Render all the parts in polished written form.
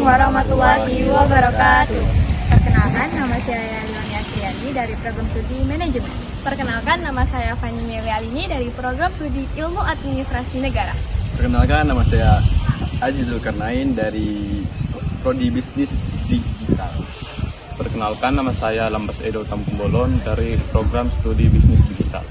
warahmatullahi wabarakatuh. Perkenalkan, nama saya Lilia Siani dari Program Studi Manajemen. Perkenalkan, nama saya Fani Melialini dari Program Studi Ilmu Administrasi Negara. Perkenalkan, nama saya Aji Zulkarnain dari Prodi Bisnis Digital. Perkenalkan, nama saya Lambas Edo Tampung Bolon dari Program Studi Bisnis Digital.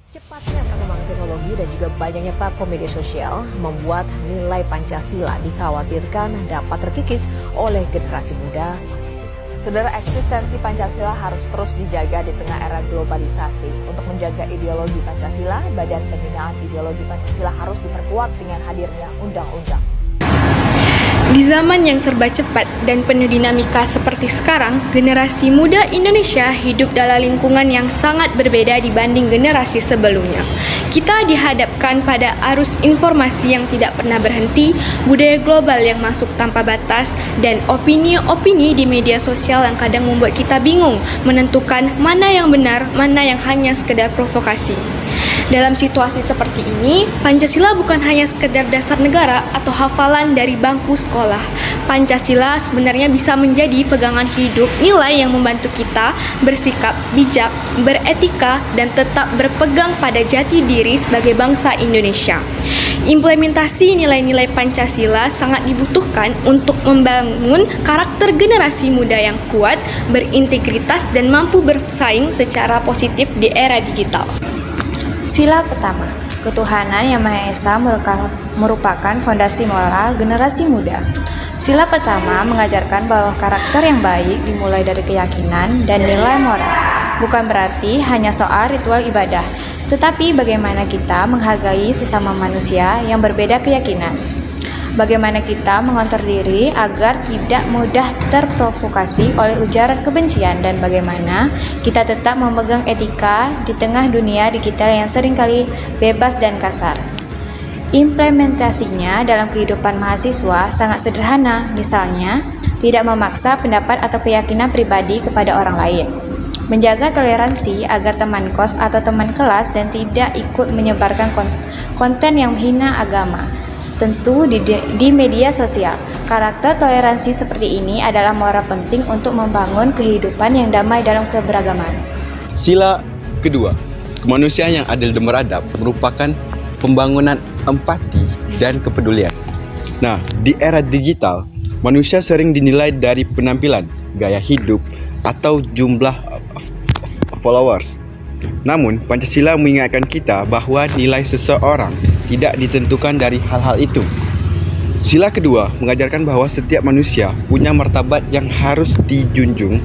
Cepatnya perkembangan teknologi dan juga banyaknya platform media sosial membuat nilai Pancasila dikhawatirkan dapat terkikis oleh generasi muda. Saudara, eksistensi Pancasila harus terus dijaga di tengah era globalisasi. Untuk menjaga ideologi Pancasila, Badan Pembinaan Ideologi Pancasila harus diperkuat dengan hadirnya undang-undang. Di zaman yang serba cepat dan penuh dinamika seperti sekarang, generasi muda Indonesia hidup dalam lingkungan yang sangat berbeda dibanding generasi sebelumnya. Kita dihadapkan pada arus informasi yang tidak pernah berhenti, budaya global yang masuk tanpa batas, dan opini-opini di media sosial yang kadang membuat kita bingung menentukan mana yang benar, mana yang hanya sekedar provokasi. Dalam situasi seperti ini, Pancasila bukan hanya sekedar dasar negara atau hafalan dari bangku sekolah. Pancasila sebenarnya bisa menjadi pegangan hidup, nilai yang membantu kita bersikap bijak, beretika, dan tetap berpegang pada jati diri sebagai bangsa Indonesia. Implementasi nilai-nilai Pancasila sangat dibutuhkan untuk membangun karakter generasi muda yang kuat, berintegritas, dan mampu bersaing secara positif di era digital. Sila pertama, ketuhanan yang Maha Esa merupakan fondasi moral generasi muda. Sila pertama mengajarkan bahwa karakter yang baik dimulai dari keyakinan dan nilai moral. Bukan berarti hanya soal ritual ibadah, tetapi bagaimana kita menghargai sesama manusia yang berbeda keyakinan. Bagaimana kita mengontrol diri agar tidak mudah terprovokasi oleh ujaran kebencian, dan bagaimana kita tetap memegang etika di tengah dunia digital yang seringkali bebas dan kasar. Implementasinya dalam kehidupan mahasiswa sangat sederhana, misalnya tidak memaksa pendapat atau keyakinan pribadi kepada orang lain, menjaga toleransi agar teman kos atau teman kelas dan tidak ikut menyebarkan konten yang menghina agama. Tentu di media sosial, karakter toleransi seperti ini adalah moral penting untuk membangun kehidupan yang damai dalam keberagaman. Sila kedua, kemanusiaan yang adil dan beradab merupakan pembangunan empati dan kepedulian. Nah, di era digital, manusia sering dinilai dari penampilan, gaya hidup, atau jumlah followers. Namun, Pancasila mengingatkan kita bahwa nilai seseorang tidak ditentukan dari hal-hal itu. Sila kedua mengajarkan bahwa setiap manusia punya martabat yang harus dijunjung.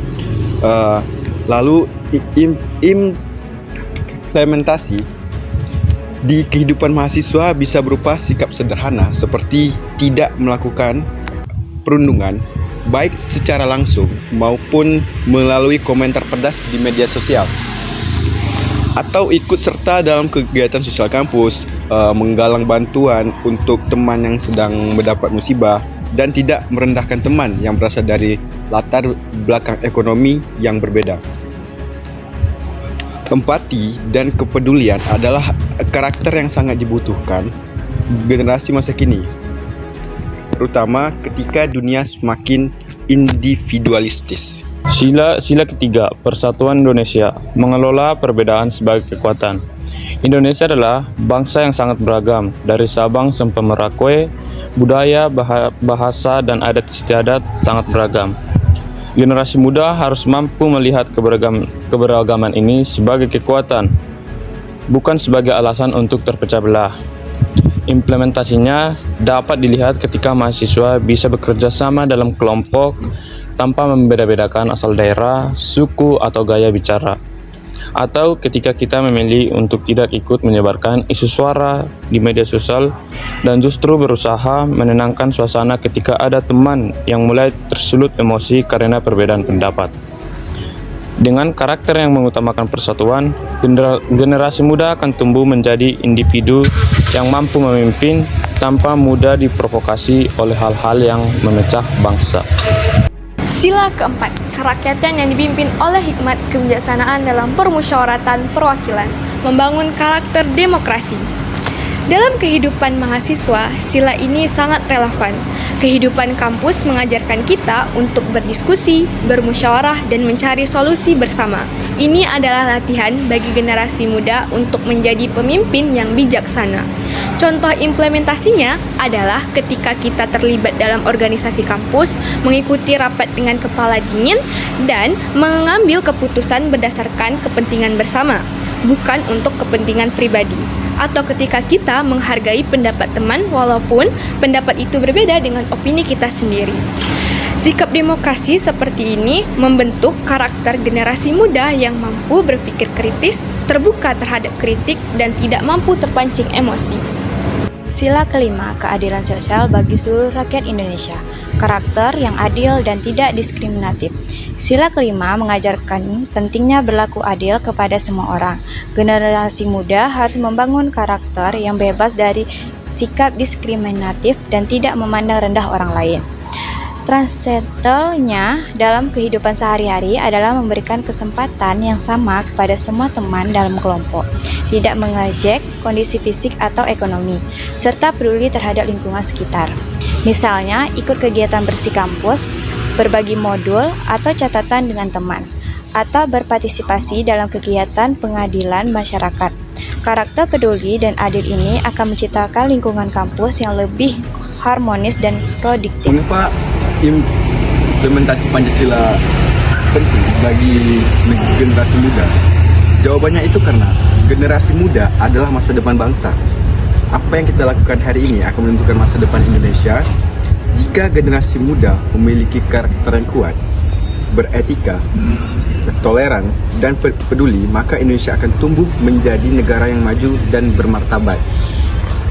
Lalu implementasi di kehidupan mahasiswa bisa berupa sikap sederhana seperti tidak melakukan perundungan, baik secara langsung maupun melalui komentar pedas di media sosial, atau ikut serta dalam kegiatan sosial kampus, menggalang bantuan untuk teman yang sedang mendapat musibah, dan tidak merendahkan teman yang berasal dari latar belakang ekonomi yang berbeda. Empati dan kepedulian adalah karakter yang sangat dibutuhkan generasi masa kini, terutama ketika dunia semakin individualistis. Sila ketiga, Persatuan Indonesia, mengelola perbedaan sebagai kekuatan. Indonesia adalah bangsa yang sangat beragam, dari Sabang sampai Merauke, budaya, bahasa, dan adat istiadat sangat beragam. Generasi muda harus mampu melihat keberagaman ini sebagai kekuatan, bukan sebagai alasan untuk terpecah belah. Implementasinya dapat dilihat ketika mahasiswa bisa bekerja sama dalam kelompok tanpa membeda-bedakan asal daerah, suku, atau gaya bicara. Atau ketika kita memilih untuk tidak ikut menyebarkan isu suara di media sosial dan justru berusaha menenangkan suasana ketika ada teman yang mulai tersulut emosi karena perbedaan pendapat. Dengan karakter yang mengutamakan persatuan, generasi muda akan tumbuh menjadi individu yang mampu memimpin tanpa mudah diprovokasi oleh hal-hal yang memecah bangsa. Sila keempat, kerakyatan yang dipimpin oleh hikmat kebijaksanaan dalam permusyawaratan perwakilan, membangun karakter demokrasi. Dalam kehidupan mahasiswa, sila ini sangat relevan. Kehidupan kampus mengajarkan kita untuk berdiskusi, bermusyawarah, dan mencari solusi bersama. Ini adalah latihan bagi generasi muda untuk menjadi pemimpin yang bijaksana. Contoh implementasinya adalah ketika kita terlibat dalam organisasi kampus, mengikuti rapat dengan kepala dingin, dan mengambil keputusan berdasarkan kepentingan bersama, bukan untuk kepentingan pribadi. Atau ketika kita menghargai pendapat teman walaupun pendapat itu berbeda dengan opini kita sendiri. Sikap demokrasi seperti ini membentuk karakter generasi muda yang mampu berpikir kritis, terbuka terhadap kritik, dan tidak mampu terpancing emosi. Sila kelima, keadilan sosial bagi seluruh rakyat Indonesia, karakter yang adil dan tidak diskriminatif. Sila kelima mengajarkan pentingnya berlaku adil kepada semua orang. Generasi muda harus membangun karakter yang bebas dari sikap diskriminatif dan tidak memandang rendah orang lain. Transentalnya dalam kehidupan sehari-hari adalah memberikan kesempatan yang sama kepada semua teman dalam kelompok, tidak mengejek kondisi fisik atau ekonomi, serta peduli terhadap lingkungan sekitar. Misalnya, ikut kegiatan bersih kampus, berbagi modul atau catatan dengan teman, atau berpartisipasi dalam kegiatan pengadilan masyarakat. Karakter peduli dan adil ini akan menciptakan lingkungan kampus yang lebih harmonis dan produktif. Mengapa implementasi Pancasila penting bagi generasi muda? Jawabannya itu karena generasi muda adalah masa depan bangsa. Apa yang kita lakukan hari ini akan menentukan masa depan Indonesia. Jika generasi muda memiliki karakter yang kuat, beretika, toleran, dan peduli, maka Indonesia akan tumbuh menjadi negara yang maju dan bermartabat.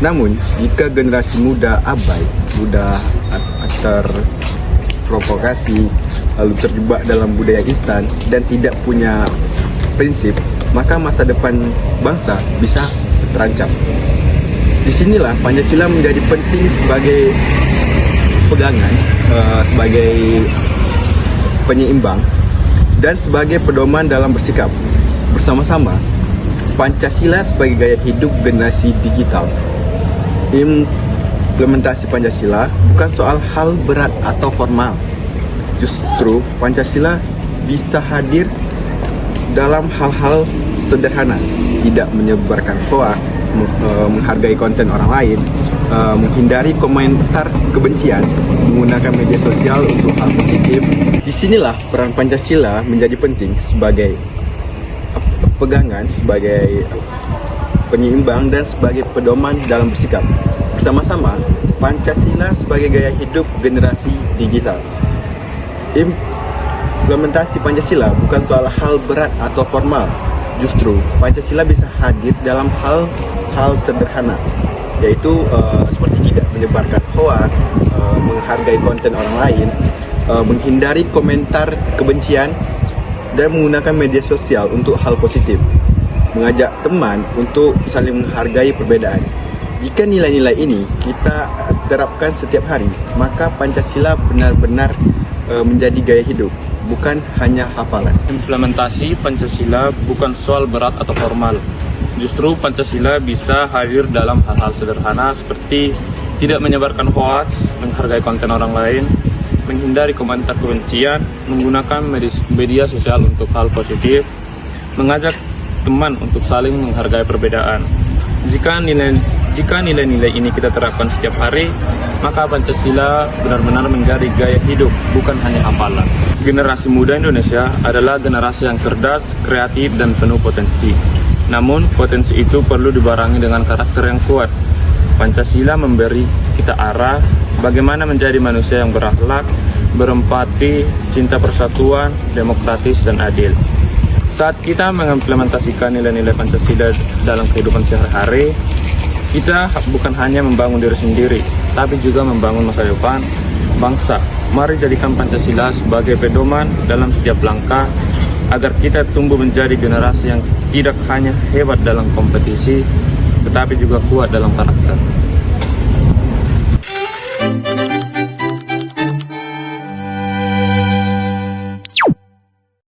Namun, jika generasi muda abai, mudah terprovokasi, lalu terjebak dalam budaya instan, dan tidak punya prinsip, maka masa depan bangsa bisa terancam. Disinilah Pancasila menjadi penting sebagai pegangan, sebagai penyeimbang, dan sebagai pedoman dalam bersikap. Bersama-sama, Pancasila sebagai gaya hidup generasi digital. Implementasi Pancasila bukan soal hal berat atau formal. Justru Pancasila bisa hadir dalam hal-hal sederhana, tidak menyebarkan hoaks, menghargai konten orang lain, menghindari komentar kebencian, menggunakan media sosial untuk hal positif. Disinilah peran Pancasila menjadi penting sebagai pegangan, sebagai penyeimbang, dan sebagai pedoman dalam bersikap. Bersama-sama, Pancasila sebagai gaya hidup generasi digital. Implementasi Pancasila bukan soal hal berat atau formal. Justru Pancasila bisa hadir dalam hal-hal sederhana, yaitu seperti tidak menyebarkan hoaks, menghargai konten orang lain, menghindari komentar kebencian, dan menggunakan media sosial untuk hal positif, mengajak teman untuk saling menghargai perbedaan. Jika nilai-nilai ini kita terapkan setiap hari, maka Pancasila benar-benar menjadi gaya hidup, bukan hanya hafalan. Implementasi Pancasila bukan soal berat atau formal. Justru Pancasila bisa hadir dalam hal-hal sederhana seperti tidak menyebarkan hoaks, menghargai konten orang lain, menghindari komentar kebencian, menggunakan media sosial untuk hal positif, mengajak teman untuk saling menghargai perbedaan. Jika nilai-nilai ini kita terapkan setiap hari, maka Pancasila benar-benar menjadi gaya hidup, bukan hanya hafalan. Generasi muda Indonesia adalah generasi yang cerdas, kreatif, dan penuh potensi. Namun, potensi itu perlu dibarengi dengan karakter yang kuat. Pancasila memberi kita arah bagaimana menjadi manusia yang berakhlak, berempati, cinta persatuan, demokratis, dan adil. Saat kita mengimplementasikan nilai-nilai Pancasila dalam kehidupan sehari-hari, kita bukan hanya membangun diri sendiri, tapi juga membangun masa depan bangsa. Mari jadikan Pancasila sebagai pedoman dalam setiap langkah agar kita tumbuh menjadi generasi yang tidak hanya hebat dalam kompetisi, tetapi juga kuat dalam karakter.